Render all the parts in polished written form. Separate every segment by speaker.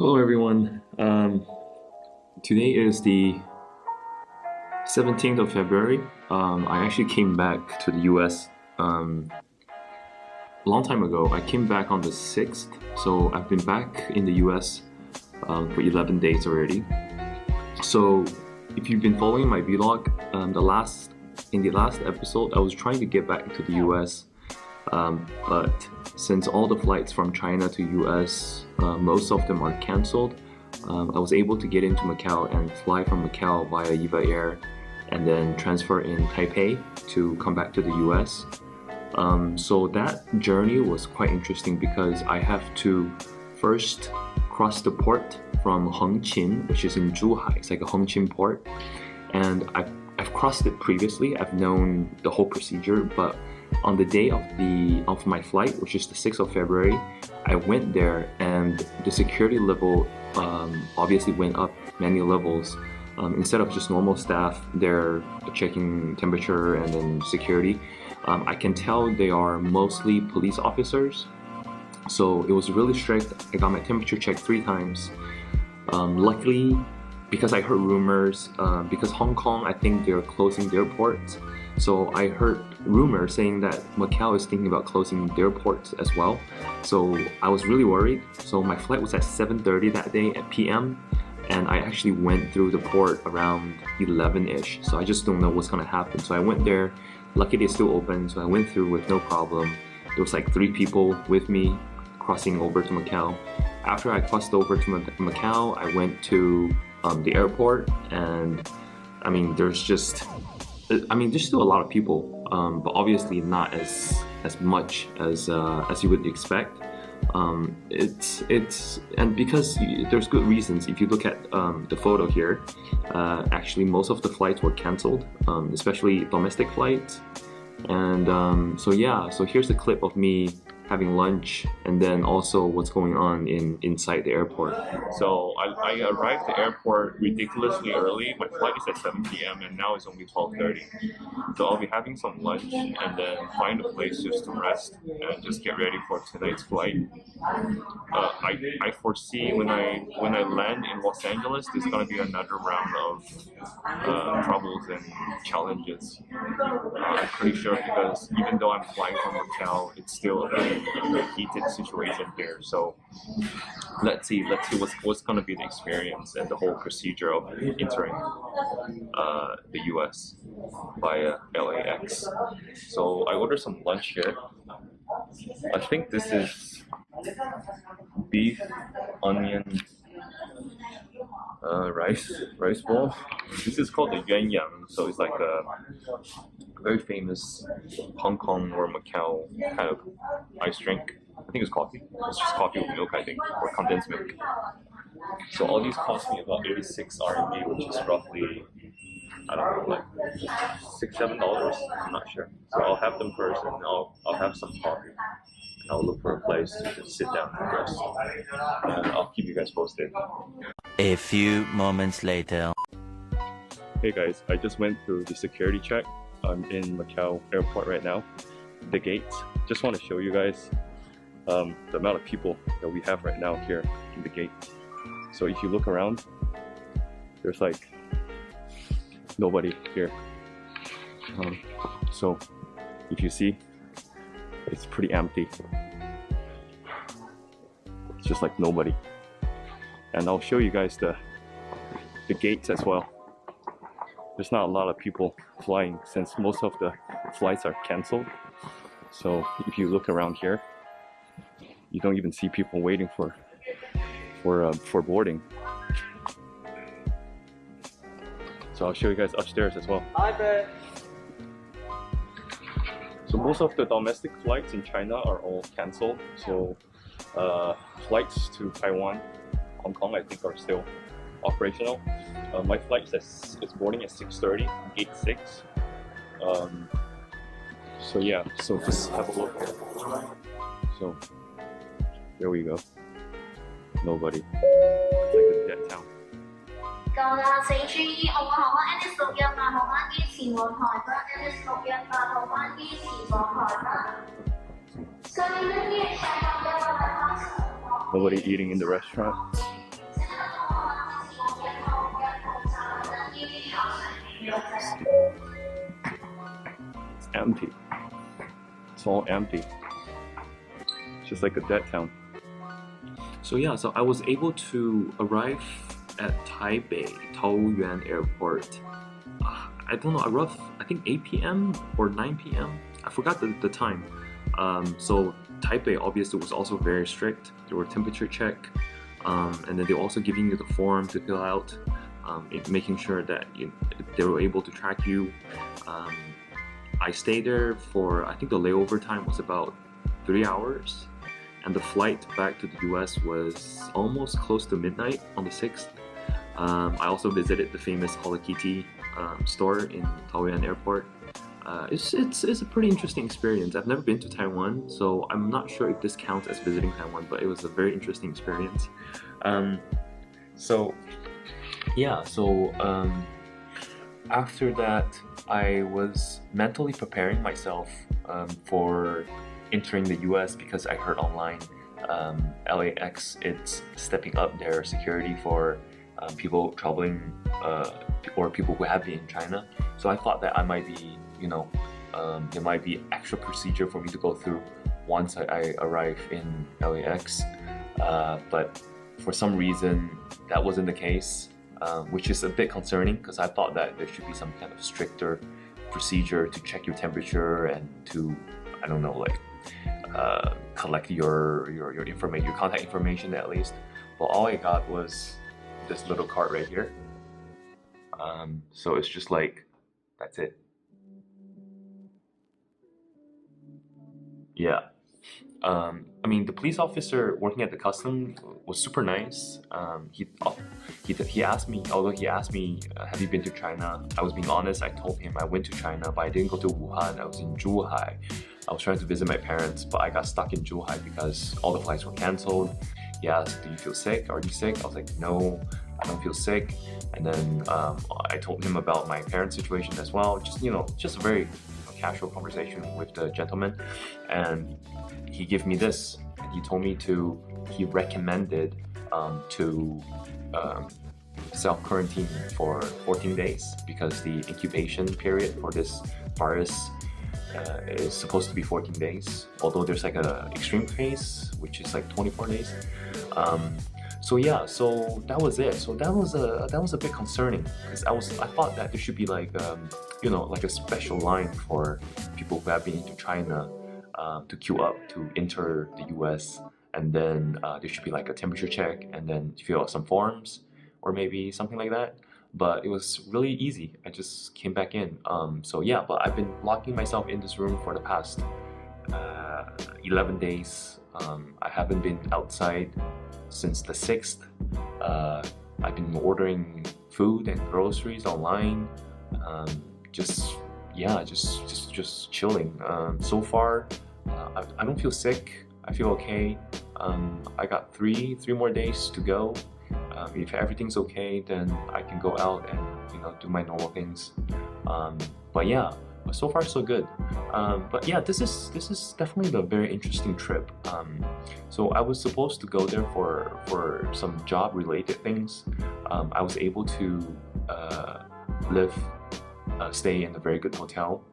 Speaker 1: Hello, everyone. Today is the 17th of February. I actually came back to the US a long time ago. I came back on the 6th, so I've been back in the US for 11 days already. So, if you've been following my vlog, in the last episode, I was trying to get back to the US, but since all the flights from China to US, most of them are cancelled. I was able to get into Macau and fly from Macau via EVA Air and then transfer in Taipei to come back to the US. So that journey was quite interesting because I have to first cross the port from Hengqin, which is in Zhuhai. It's like a Hengqin port, and I've crossed it previously. I've known the whole procedure, but on the day of my flight, which is the 6th of February, I went there and the security level obviously went up many levels. Instead of just normal staff, they're checking temperature and then security. I can tell they are mostly police officers. So it was really strict. I got my temperature checked 3 times. Luckily, because I heard rumors, because Hong Kong, I think they're closing their ports. So I heard rumors saying that Macau is thinking about closing their ports as well. So I was really worried. So my flight was at 7:30 that day at PM, and I actually went through the port around 11-ish. So I just don't know what's gonna happen. So I went there. Luckily it's still open, so I went through with no problem. There was like 3 people with me crossing over to Macau. After I crossed over to Macau, I went to the airport, and there's still a lot of people, but obviously not as much as you would expect. And because there's good reasons. If you look at the photo here, actually most of the flights were cancelled, especially domestic flights. And so here's a clip of me having lunch, and then also what's going on inside the airport. So I arrived at the airport ridiculously early. My flight is at 7 p.m. and now it's only 12:30. So I'll be having some lunch and then find a place just to rest and just get ready for tonight's flight. I foresee when I land in Los Angeles, there's gonna be another round of troubles and challenges. I'm pretty sure because even though I'm flying from Macau, it's still a very heated situation here. So let's see what's gonna be the experience and the whole procedure of entering the US via LAX. So I ordered some lunch here. I think this is beef, onion, rice bowl. This is called the yuan yang, so it's like a very famous Hong Kong or Macau kind of ice drink. I think it's coffee. It's just coffee with milk, I think, or condensed milk. So all these cost me about 86 RMB, which is roughly, I don't know, like $6-7. I'm not sure. So I'll have them first, and I'll have some coffee. I'll look for a place to just sit down and rest. And I'll keep you guys posted.
Speaker 2: A few moments later.
Speaker 1: Hey guys, I just went through the security check. I'm in Macau airport right now. The gates. Just want to show you guys the amount of people that we have right now here in the gate. So if you look around, there's like nobody here. So if you see, it's pretty empty. It's just like nobody. And I'll show you guys the gates as well. There's not a lot of people flying since most of the flights are cancelled. So if you look around here, you don't even see people waiting for boarding. So I'll show you guys upstairs as well.
Speaker 3: Hi, Ben.
Speaker 1: So most of the domestic flights in China are all cancelled. So flights to Taiwan, Hong Kong, I think are still operational. My flight is boarding at 6:30, gate 6. So yeah, so just have a look. So there we go. Nobody. It's like a dead town.
Speaker 4: 夠啦，4G 澳門航班 NS 618航班機前往台北 NS 618航班機前往台北。
Speaker 1: Nobody eating in the restaurant. It's empty. It's all empty. Just like a dead town. So yeah, so I was able to arrive at Taipei, Taoyuan Airport. I don't know, I think 8 p.m. or 9 p.m. I forgot the time. So Taipei obviously was also very strict. There were temperature check, and then they were also giving you the form to fill out, making sure that they were able to track you. I stayed there for, I think the layover time was about 3 hours, and the flight back to the US was almost close to midnight on the 6th. I also visited the famous Hello Kitty store in Taoyuan Airport. It's a pretty interesting experience. I've never been to Taiwan, so I'm not sure if this counts as visiting Taiwan, but it was a very interesting experience. So after that, I was mentally preparing myself for entering the US because I heard online LAX it's stepping up their security for people traveling or people who have been in China. So I thought that I might be, there might be extra procedure for me to go through once I arrive in LAX. But for some reason, that wasn't the case, which is a bit concerning because I thought that there should be some kind of stricter procedure to check your temperature and to, I don't know, like collect your information, your contact information at least. But all I got was this little card right here. So it's just like, that's it. Yeah. I mean, the police officer working at the custom was super nice. He asked me, have you been to China? I was being honest. I told him I went to China, but I didn't go to Wuhan. I was in Zhuhai. I was trying to visit my parents, but I got stuck in Zhuhai because all the flights were canceled. He asked, do you feel sick? Are you sick? I was like, no, I don't feel sick. And then I told him about my parents' situation as well. Just a very casual conversation with the gentleman. And he gave me this. He told me he recommended to self-quarantine for 14 days because the incubation period for this virus is supposed to be 14 days, although there's like a extreme case, which is like 24 days. So that was it. So that was a bit concerning because I thought that there should be like like a special line for people who have been into China to queue up to enter the US, and then there should be like a temperature check and then fill out some forms or maybe something like that. But it was really easy. I just came back in. But I've been locking myself in this room for the past 11 days. I haven't been outside since the 6th. I've been ordering food and groceries online. Just chilling. So far, I don't feel sick. I feel okay. I got three more days to go. If everything's okay, then I can go out and do my normal things. So far so good. This is definitely a very interesting trip. So I was supposed to go there for some job related things. I was able to stay in a very good hotel,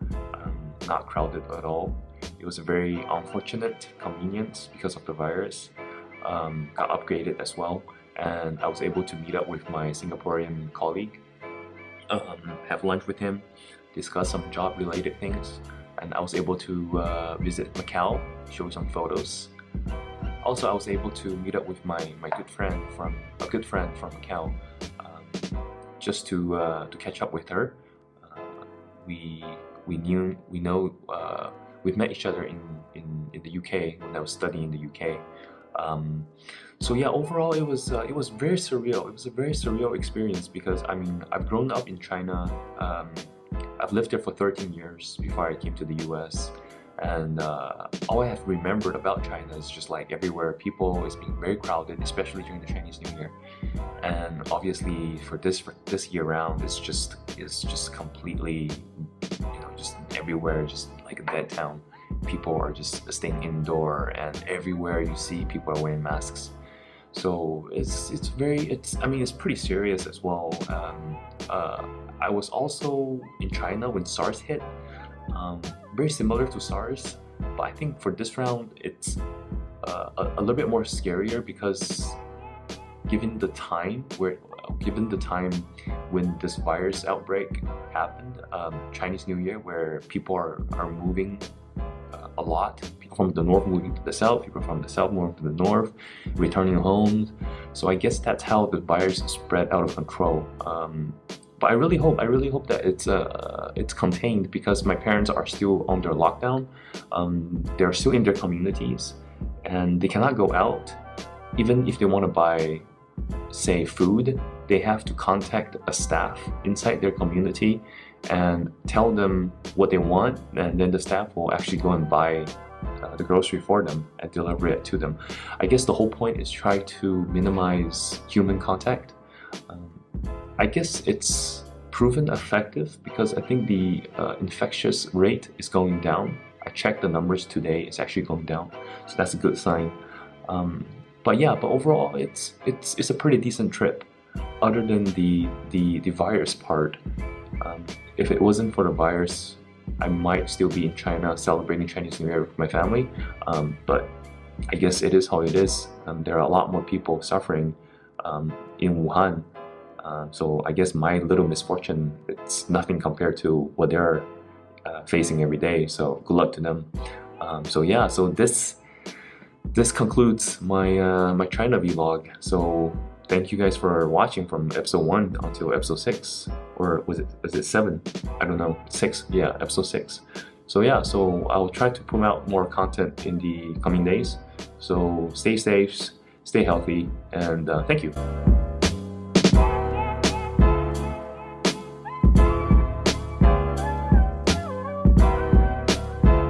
Speaker 1: not crowded at all. It was a very unfortunate convenience because of the virus. Got upgraded as well, and I was able to meet up with my Singaporean colleague, have lunch with him, discuss some job-related things, and I was able to visit Macau, show some photos. Also, I was able to meet up with my good friend from Macau, just to catch up with her. We've met each other in the UK when I was studying in the UK. Overall it was very surreal. It was a very surreal experience because I've grown up in China. I've lived there for 13 years before I came to the US, and all I have remembered about China is just like everywhere people is being very crowded, especially during the Chinese New Year. And obviously for this year round, it's just completely, just everywhere, just like a dead town. People are just staying indoor, and everywhere you see people are wearing masks. So I mean it's pretty serious as well. I was also in China when SARS hit. Very similar to SARS, but I think for this round it's a little bit more scarier because given the time when this virus outbreak happened, Chinese New Year, where people are moving a lot. People from the north moving to the south, people from the south moving to the north, returning home. So I guess that's how the virus spread out of control. But I really hope that it's contained because my parents are still under lockdown. They're still in their communities, and they cannot go out. Even if they want to buy, say, food, they have to contact a staff inside their community and tell them what they want, and then the staff will actually go and buy the grocery for them and deliver it to them. I guess the whole point is try to minimize human contact. I guess it's proven effective because I think the infectious rate is going down. I checked the numbers today; it's actually going down, so that's a good sign. But overall, it's a pretty decent trip. Other than the virus part, if it wasn't for the virus, I might still be in China celebrating Chinese New Year with my family. But I guess it is how it is. There are a lot more people suffering in Wuhan. So I guess my little misfortune, it's nothing compared to what they're facing every day. So good luck to them. So this concludes my my China vlog. So thank you guys for watching from episode 1 until episode 6, or was it 7? I don't know, 6. Yeah, episode 6. So I'll try to put out more content in the coming days. So stay safe, stay healthy, and thank you.